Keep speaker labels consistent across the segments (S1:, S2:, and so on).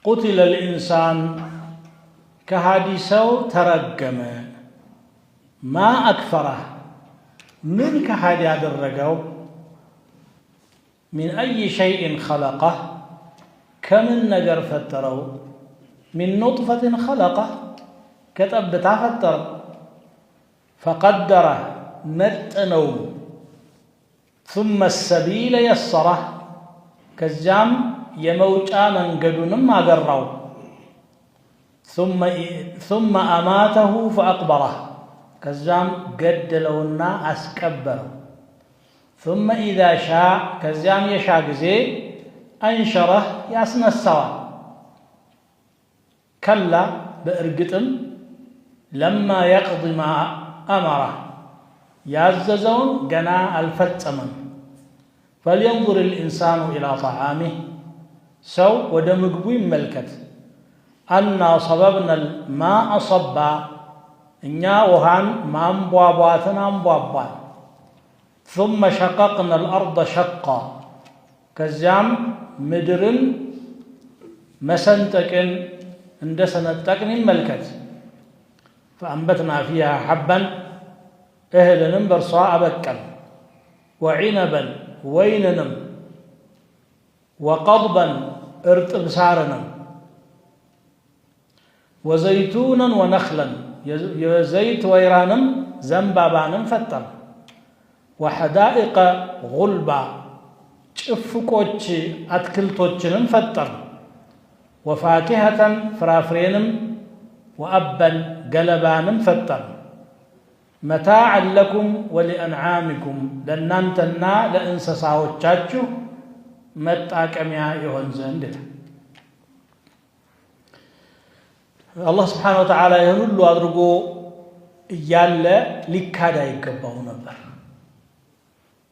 S1: قتل الإنسان كهاديسو ترجم ما أكثره من كهادي هذا الرجو من أي شيء خلقه كم النجر فتروا من نطفة خلقه كتبتها فتر فقدره متنو ثم السبيل يسره كزام يموجا من قدنم أقروا ثم أماته فأقبره كزام قدلونا أسكبره ثم إذا شاء كزام يشاء زي أنشره ياسن السوا كلا بإرقتم لما يقضي ما أمره يعززون جنا الفتمن فلينظر الإنسان إلى طعامه سو ودمقبوي ملكت أنا صببنا الماء صبا إنيا وهان ما أنبواباتنا أنبوابات ثم شققنا الأرض شقا كزام مدرن مسنتكن اندسنتكن ملكت فأنبتنا فيها حبا أهلنم برصاء بكا وعنبا ويننم وقضبا ارتب سارنم وزيتونا ونخلا يزيت ويرانم زنبابانم فتر وحدائق غلبا شفكوش أتكلتوشنم فتر وفاكهة فرافرينم وأبا قلبانم فتر متاعا لكم ولأنعامكم لنانتنا لإنسساوچاچو متاكميا يهون زند الله سبحانه وتعالى يهنلو أدرغو يالا لكادا يقباو نبر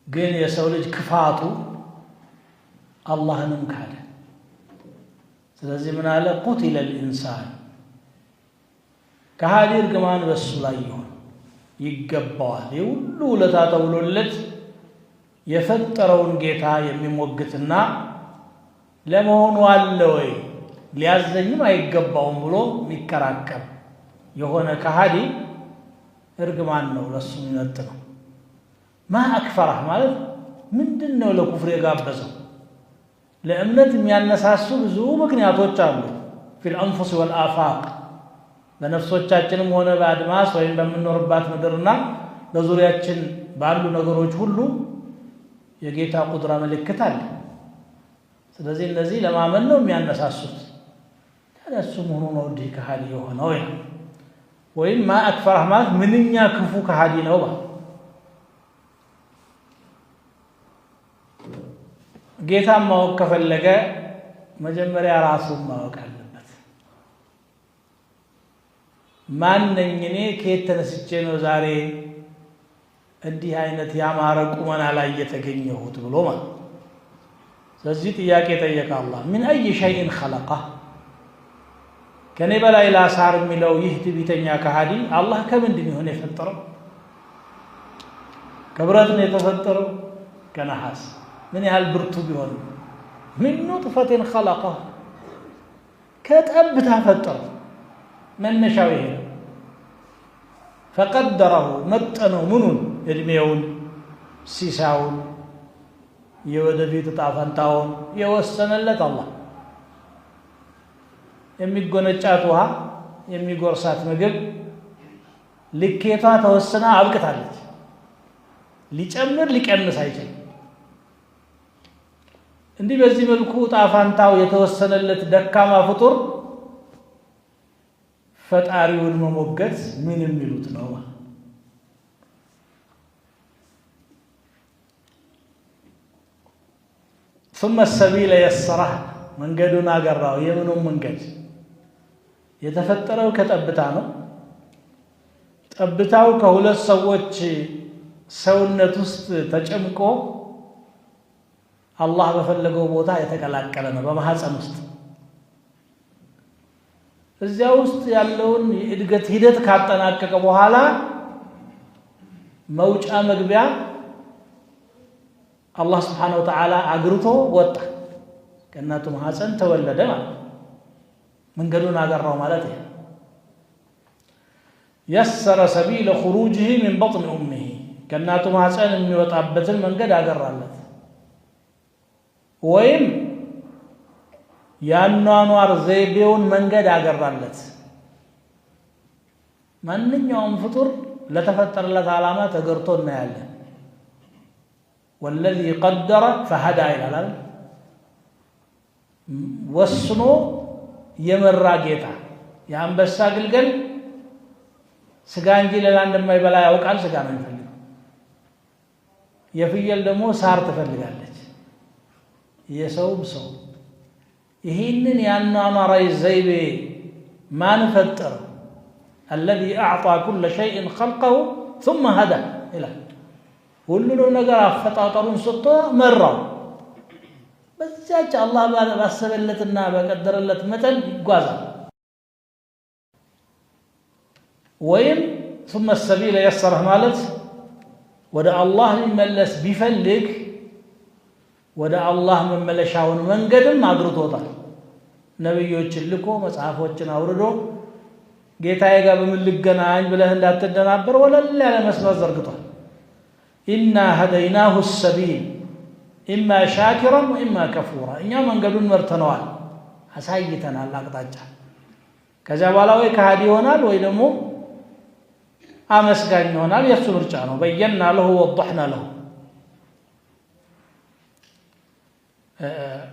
S1: ግን የሰው ልጅ ክፋቱ አላህንም ካደ ስለዚህ ምን አለ قتل الانسان ከሃዲ እርግማን በሱ ላይ ይሆን ይገባዋል የሁሉ ለታ ተውሎለት የፈጠረውን ጌታ የሚሞግትና ለመሆኑ አለ ወይ ሊያዘኝም አይገባውም ብሎ ሚከራከር የሆነ ከሃዲ እርግማን ነው ለሱ የሚነጥነው ما أكفره ማለት ምንድነው ለኩፍር የጋበዘው ለእምነት የሚያነሳሱ ብዙ ምክንያቶች አሉ في الأنفس والآفاق በነፍሶቻችንም ሆነ በአድማስ ወይም በመኖርባት ምድርና በዙሪያችን ባሉ ነገሮች ሁሉ የጌታ ቁድራ ምልክት አለ ስለዚህ እነዚህ ለማመን ነው የሚያነሳሱት ታዲያሱ ሆኖ ነው ዲህ ከሃዲ የሆነው ወይም ما أكفره ማለት ምንኛ ክፉ ከሃዲ ነው ጌታ ማወቅ ከፈለገ መጀመሪያ ራሱን ማወቅ አለበት ማን ነኝ እኔ ከየት ተነስቼ ነው ዛሬ እንዲህ አይነት ያማረ ቁመና ላይ የተገኘሁት ብሎ ማለት ስለዚህ ጥያቄ ጠየቀ አላህ ምን أي شيء خلقه ከኔ በላይ ላሳር የሚለው ይህ ትዕቢተኛ ከሃዲ አላህ ከምንድን ይሆን የፈጠረው ከብረት ነው የተፈጠረው ከነሐስ من هالبرتو بيون من نطفة خلقه كتأبتها فتر من نشاويه فقدره متنو منون ادميون سيساون يود في تطافنتاون يوسن لك الله የሚጎነጫቱها የሚጎርሳት ምግብ ልኬቷ ተወሰና አብቅታለች ሊጨምር ሊቀንስ አይችልም እንዲህ በዚህ መልኩ ጣፋንታው የተወሰነለት ደካማ ፍጡር ፈጣሪውን መሞገት ምን የሚሉት ነው ثم السبيل يسره መንገዱን አገራው የምኑን መንገድ የተፈጠረው ከጠብታ ነው ጠብታው ከሁለት ሰዎች ሰውነት ውስጥ ተጨምቆ አላህ በፈለገው ቦታ የተቀላቀለ ነው በማህፀን ውስጥ እዚያ ውስጥ ያለውን የእድገት ሂደት ካጠናቀቀ በኋላ መውጫ መግቢያ አላህ Subhanahu Wa Ta'ala አግርቶ ወጣ ከእናቱ ማህፀን ተወለደ ማለት መንገዱን አገራው ማለት ነው። يسر سبيل خروجه من بطن أمه ከእናቱ ማህፀን የሚወጣበትን መንገድ አገራለት። ወይም ያኗኗር ዘይቤውን መንገድ አገራለት። ማንኛውም ፍጡር ለተፈጠረለት ዓላማ ተገርቶ እናያለን። والذي قدر فهدى ይላል። ወስኖ የመራ ጌታ የአንበሳ ግልገል ስጋ እንጂ ሌላ እንደማይበላ ያውቃል። ስጋ ነው የሚፈልገው። የፍየል ደግሞ ሳር ትፈልጋለች። የሰውም ሰው ይህንን ያኗኗራዊ ዘይቤ ማን ፈጠረ? الذي أعطى كل شيء خلقه ثم هدى ይላል። ሁሉንም ነገር አፈጣጠሩን ሰጥቶ መራው። በዛች አላህ ባሰበለትና በቀደረለት መጠን ይጓዛል። ወይም ثم السبيل يسره ማለት ወደ አላህ ሊመለስ ቢፈልግ ወደ አላህ መመለሻውን መንገድም አግርቶታል። ነብዮችን ልኮ መጽሐፎችን አውርዶ ጌታዬ ጋር በምን ልገናኝ ብለህ እንዳትደናበር ወለል ያለ መስመር ዘርግቷል። ኢና هديناه السبيل إما شاكرا وإما كفورا እኛ መንገዱን መርተነዋል፣ አሳይተናል አቅጣጫ። ከዛ በኋላ ወይ ከሃዲ ይሆናል ወይ ደግሞ አመስጋኝ ይሆናል። የሱ ምርጫ ነው። በየና له وضحنا له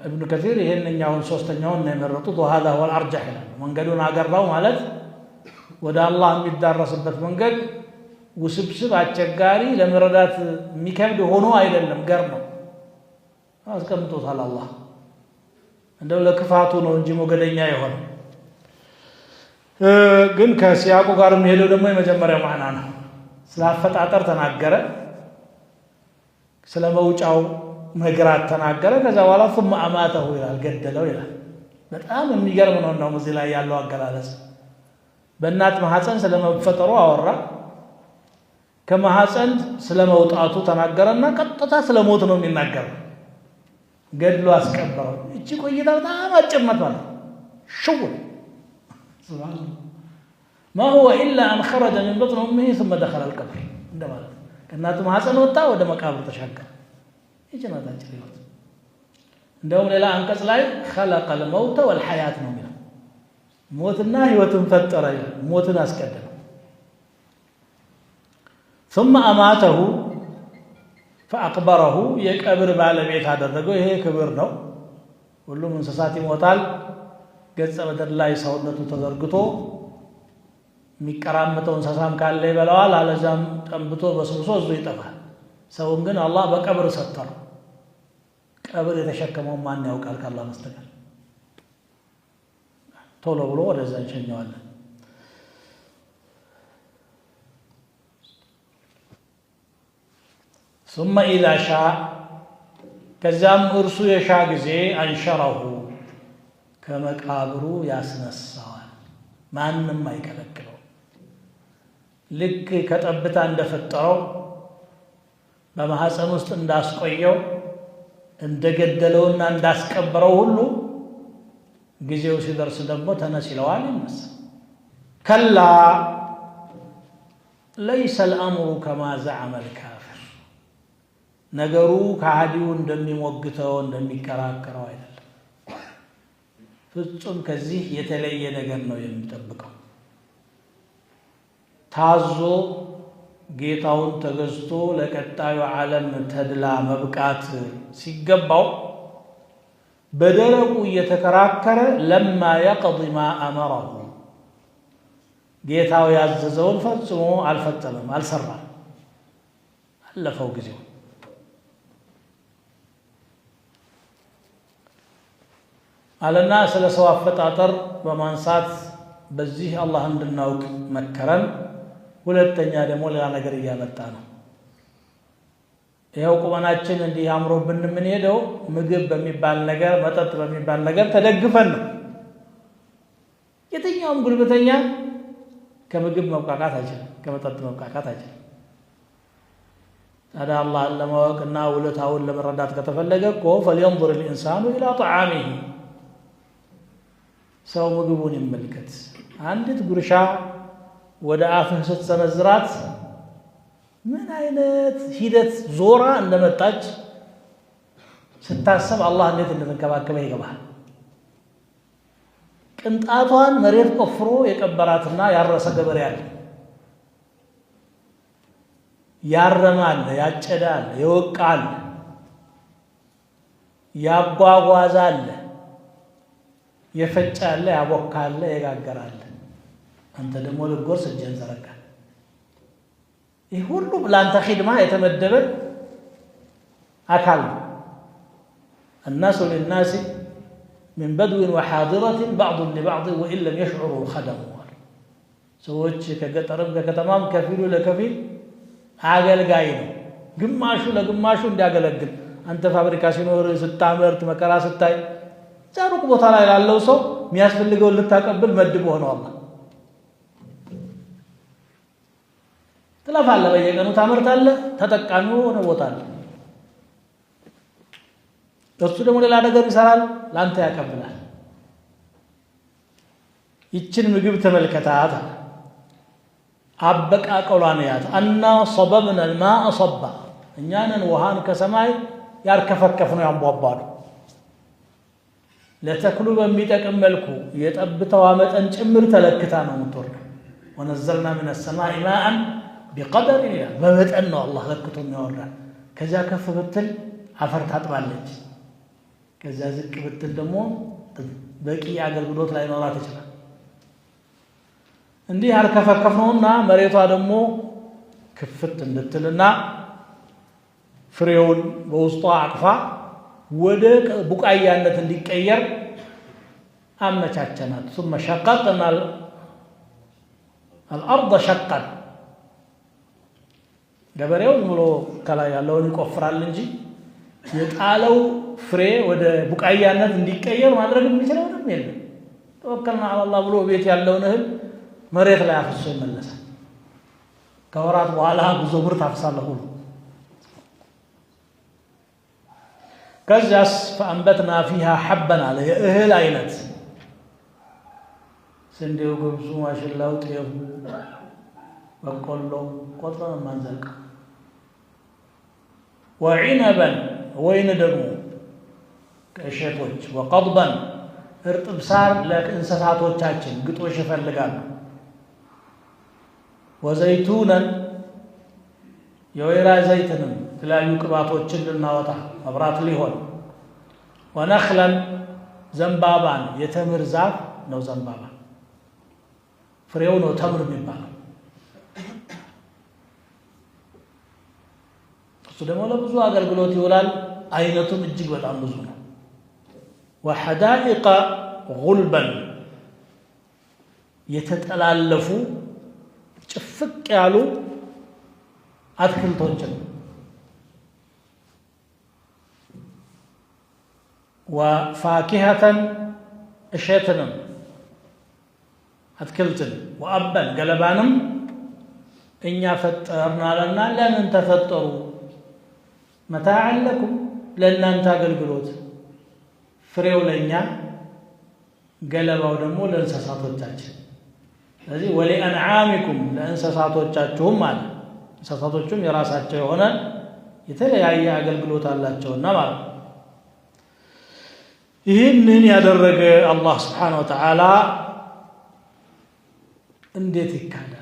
S1: ابن كثير ይሄንኛውን ሶስተኛውን ነው የመረጡት። وهذا هو الارجح ይላል። መንገዱን አገራው ማለት ወደ አላህ የሚዳረስበት መንገድ ውስብስብ አስቸጋሪ ለመረዳት የሚከብድ ሆኖ አይደለም፣ ገር ነው አስቀምጦታል። አላህ እንደው ለክፋቱ ነው እንጂ ሞገደኛ የሆነ ግን ከሲያቁ ጋር የሚሄደው ደግሞ የመጀመሪያው ማዕና ነው። ስለ አፈጣጠር ተናገረ፣ ስለ መውጫው መግራት ተናገረ። ከዛ በኋላ ثم أماته ይላል፣ ገደለው ይላል። በጣም የሚገርም ነው። እንደውም እዚህ ላይ ያለው አገላለጽ በእናት ማህፀን ስለመፈጠሩ አወራ፣ ከማህፀን ስለመውጣቱ ተናገረና ቀጥታ ስለሞት ነው የሚናገረው። ገድሎ አስቀበረው። እቺ ቆይታ በጣም አጭር ነበር። ሽው سبحان الله ما هو إلا أن خرج من بطن أمه ثم دخل القبر عندما كنات ማህፀን ወጣ ወደ መቃብር ተሻገረ። ይጀናታ ጭሪት እንደውም ሌላ አንቀጽ ላይ خلق الموت والحياة ነው የሚለው። ሞትና ህይወትን ፈጠረ ይላል። ሞትን አስቀደመ። ثم أماته فأقبره የቀብር ባለቤት አደረገው። ይሄ ክብር ነው። ሁሉም እንስሳት ይሞታል። ገጸ ምድር ላይ ሰውነቱ ተዘርግቶ የሚቀራመተው እንስሳም ካለ ይበላዋል፣ አለዛም ጠንብቶ በስብሶ እዙ ይጠፋል። ሰውን ግን አላህ በቀብር ሰጠረው። ቀብር የተሸከመው ማን ያውቃል ካላህ በስተቀር? ቶሎ ብሎ ወደዛ እንሸኘዋለን። ثم إذا شاء ከዛም እርሱ የሻ ጊዜ አንሸረሁ ከመቃብሩ ያስነሳዋል። ማንም አይከለክለው። ልክ ከጠብታ እንደፈጠረው በማህፀን ውስጥ እንዳስቆየው እንደገደለውና እንዳስቀበረው ሁሉ ጊዜው ሲደርስ ደግሞ ተነስ ይለዋል፣ ይነሳል። ከላ ليس الأمر كما زعم الكافر ነገሩ ከሃዲው እንደሚሞግተው እንደሚከራከረው አይደለም። ፍጹም ከዚህ የተለየ ነገር ነው የሚጠብቀው። ታዞ ጌታውን ተገዝቶ ለቀጣዩ ዓለም ተድላ መብቃት ሲገባው በደረቁ እየተከራከረ ለማ يقض ما أمره ጌታው ያዘዘውን ፈጽሞ አልፈጸመም፣ አልሰራም፣ አለፈው ጊዜው። አለና ስለ ሰው አፈጣጠር በማንሳት በዚህ አላህ እንድናውቅ መከረን። ሁለተኛ ደግሞ ሌላ ነገር እያመጣ ነው። ይኸው ቁመናችን እንዲህ አምሮብን የምንሄደው ምግብ በሚባል ነገር መጠጥ በሚባል ነገር ተደግፈን ነው። የትኛውም ጉልበተኛ ከምግብ መብቃቃት አይችልም፣ ከመጠጥ መብቃቃት አይችልም። ታዲያ አላህን ለማወቅና ውለታውን ለመረዳት ከተፈለገ እኮ فلينظر الإنسان إلى طعامه ሰው ምግቡን ይመልከት። አንዲት ጉርሻ ወደ አፍህ ስትሰነዝራት ምን አይነት ሂደት ዞራ እንደመጣች ስታሰብ አላህ እንዴት እንደተንከባከበ ይገባል። ቅንጣቷን መሬት ቆፍሮ የቀበራትና ያረሰ ገበሬ አለ፣ ያረማል፣ ያጨዳል፣ ይወቃል፣ ያጓጓዛል፣ የፈጫል፣ ያቦካል፣ ይጋገራል። አንተ ደግሞ ልትጎርስ እጅህን ዘረጋ። ይህ ሁሉ ለአንተ ኺድማ የተመደበ አካል ነው። الناس للناس من بدو وحاضرة بعض لبعض وإن لم يشعروا خدموا ሰዎች ከገጠርም ከከተማም ከፊሉ ለከፊል አገልጋይ ነው። ግማሹ ለግማሹ እንዲያገለግል አንተ ፋብሪካ ሲኖር ስታመርት መከራ ስታይ ሩቅ ቦታ ላይ ላለው ሰው የሚያስፈልገውን ልታቀብል መድብ ሆነው አላህ ትለፋለህ፣ በየቀኑ ታመርታለህ፣ ተጠቃሚው ሆነ ቦታ አለ። እሱ ደግሞ ሌላ ነገር ይሰራል፣ ላንተ ያቀብላል። ይችን ምግብ ተመልከታት፣ አበቃቀሏን ያት አና صببنا الماء صبا እኛንን ውሃን ከሰማይ ያርከፈከፍነው ያንቧቧሉ። ለተክሉ በሚጠቅም መልኩ የጠብታዋ መጠን ጭምር ተለክታ ነው የምትወርደው። ወነዘልና من السماء ماء بقدر ይላል፣ በመጠን ነው አላህ ለክቶ የሚያወርዳል። ከዛ ከፍ ብትል አፈር ታጥባለች፣ ከዛ ዝቅ ብትል ደግሞ በቂ አገልግሎት ላይ ኖራት ይችላል። እንዲህ አርከፈከፍነውና መሬቷ ደግሞ ክፍት እንድትልና ፍሬውን በውስጧ አቅፋ ወደ ቡቃያነት እንዲቀየር አመቻቸናት። ثم شققنا الأرض شقا ገበሬው ብሎ ከላይ ያለውን ይቆፍራል እንጂ የጣለው ፍሬ ወደ ቡቃያነት እንዲቀየር ማድረግ የሚችለው ምንም የለም። ተወከልና አላህ ብሎ ቤት ያለውን እህል መሬት ላይ አፍሶ ይመለሳል። ከወራት በኋላ ብዙ ምርት አፍሳለሁ ሁሉ ከዛስ فأنبتنا فيها حبا على እህል አይነት ስንዴው፣ ገብሱ፣ ማሽላው፣ ጤፉ፣ በቆሎ ቆጥረን ማንዘልቅ وعنبا ወይን ደግሞ ከእሸቶች وقضبا እርጥብ ሳር ለእንስሳቶቻችን ግጦሽ ይፈልጋሉ። ወዘይቱነን የወይራ ዘይትንም የተለያዩ ቅባቶችን ልናወጣ መብራት ሊሆን ወነኽለን ዘንባባን የተምር ዛፍ ነው። ዘንባባ ፍሬው ነው ተምር የሚባለው። እሱ ደግሞ ለብዙ አገልግሎት ይውላል። አይነቱም እጅግ በጣም ብዙ ነው። ወሐዳኢቀ ጉልበን የተጠላለፉ ጭፍቅ ያሉ አትክልቶችን ወፋኪሀተን እሸትንም አትክልትን ወአበን ገለባንም እኛ ፈጠርናለና ለምን ተፈጠሩ? መታዕን ለኩም ለእናንተ አገልግሎት፣ ፍሬው ለእኛ ገለባው ደግሞ ለእንስሳቶቻችን። ስለዚህ ወሊአንዓሚኩም ለእንስሳቶቻችሁም አለ። እንስሳቶቹም የራሳቸው የሆነ የተለያየ አገልግሎት አላቸውና ማለት ነው። ይህንን ያደረገ አላህ ስብሓነሁ ወተዓላ እንዴት ይካዳል?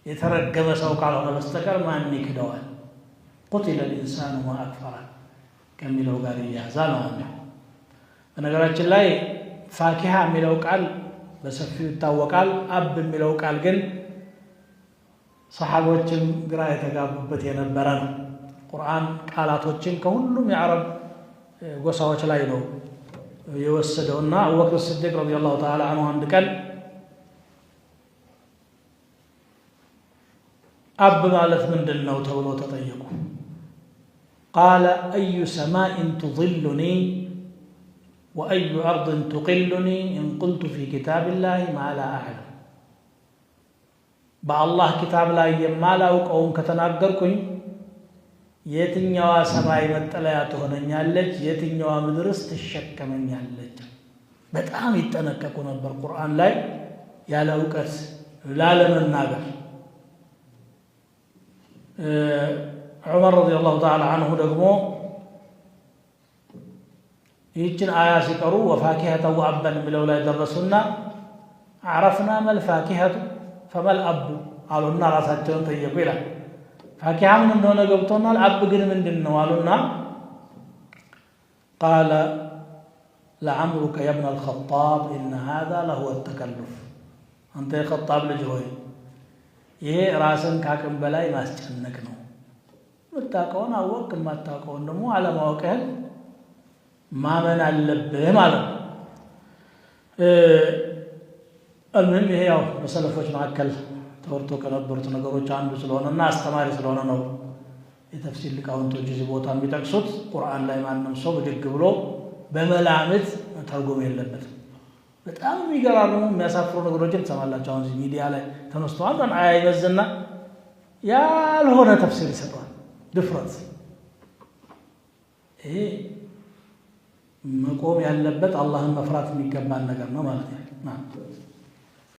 S1: የተረገመ ሰው ካልሆነ በስተቀር ማን ይክደዋል? ቁቲለ ልኢንሳኑ ማ አክፈረ ከሚለው ጋር እያያዛል ማለት ነው። በነገራችን ላይ ፋኪሃ የሚለው ቃል በሰፊው ይታወቃል። አብ የሚለው ቃል ግን ሰሓቦችም ግራ የተጋቡበት የነበረ ነው። ቁርአን ቃላቶችን ከሁሉም የዓረብ ጎሳዎች ላይ ነው የወሰደውና አቡበክር ስዲቅ ረዲየላሁ ተዓላ አንሁ አንድ ቀን አብ ማለት ምንድን ነው ተብሎ ተጠየቁ። ቃለ አዩ ሰማኢን ቱظሉኒ ወአዩ አርድን ቱቅሉኒ ኢን ቁልቱ ፊ ኪታቢላሂ ማ ላ አዕለም። በአላህ ኪታብ ላይ የማላውቀውን ከተናገርኩኝ የትኛዋ ሰማይ መጠለያ ትሆነኛለች? የትኛዋ ምድርስ ትሸከመኛለች? በጣም ይጠነቀቁ ነበር ቁርአን ላይ ያለ ዕውቀት ላለመናገር። ዑመር ረዲየላሁ ተዓላ አንሁ ደግሞ ይህችን አያ ሲቀሩ ወፋኪሀተ ወአበን ብለው ላይ ደረሱና አረፍና መልፋኪሀቱ ፈመል አቡ አሉና ራሳቸውን ጠየቁ ይላል። ፋኪሃ ምን እንደሆነ ገብቶናል፣ አብ ግን ምንድን ነው አሉና ቃለ ለዐምሩከ የብነ አልኸጣብ ኢነ ሃዛ ለሁወ ተከሉፍ። አንተ የኸጣብ ልጅ ሆይ ይሄ ራስን ካቅም በላይ ማስጨነቅ ነው። የምታውቀውን አወቅ፣ የማታውቀውን ደግሞ አለማወቅህን ማመን አለብህ ማለት ነው። المهم ይሄ ያው በሰለፎች መካከል ተወርቶ ከነበሩት ነገሮች አንዱ ስለሆነና አስተማሪ ስለሆነ ነው የተፍሲር ሊቃውንቶች እዚህ ቦታ የሚጠቅሱት። ቁርአን ላይ ማንም ሰው ብድግ ብሎ በመላምት ተርጎም የለበትም። በጣም የሚገራርሙ የሚያሳፍሩ ነገሮችን ትሰማላችሁ። አሁን እዚህ ሚዲያ ላይ ተነስቶ አንዱን አያ ይበዝና ያልሆነ ተፍሲር ይሰጣል። ድፍረት። ይሄ መቆም ያለበት አላህን መፍራት የሚገባን ነገር ነው ማለት ነው።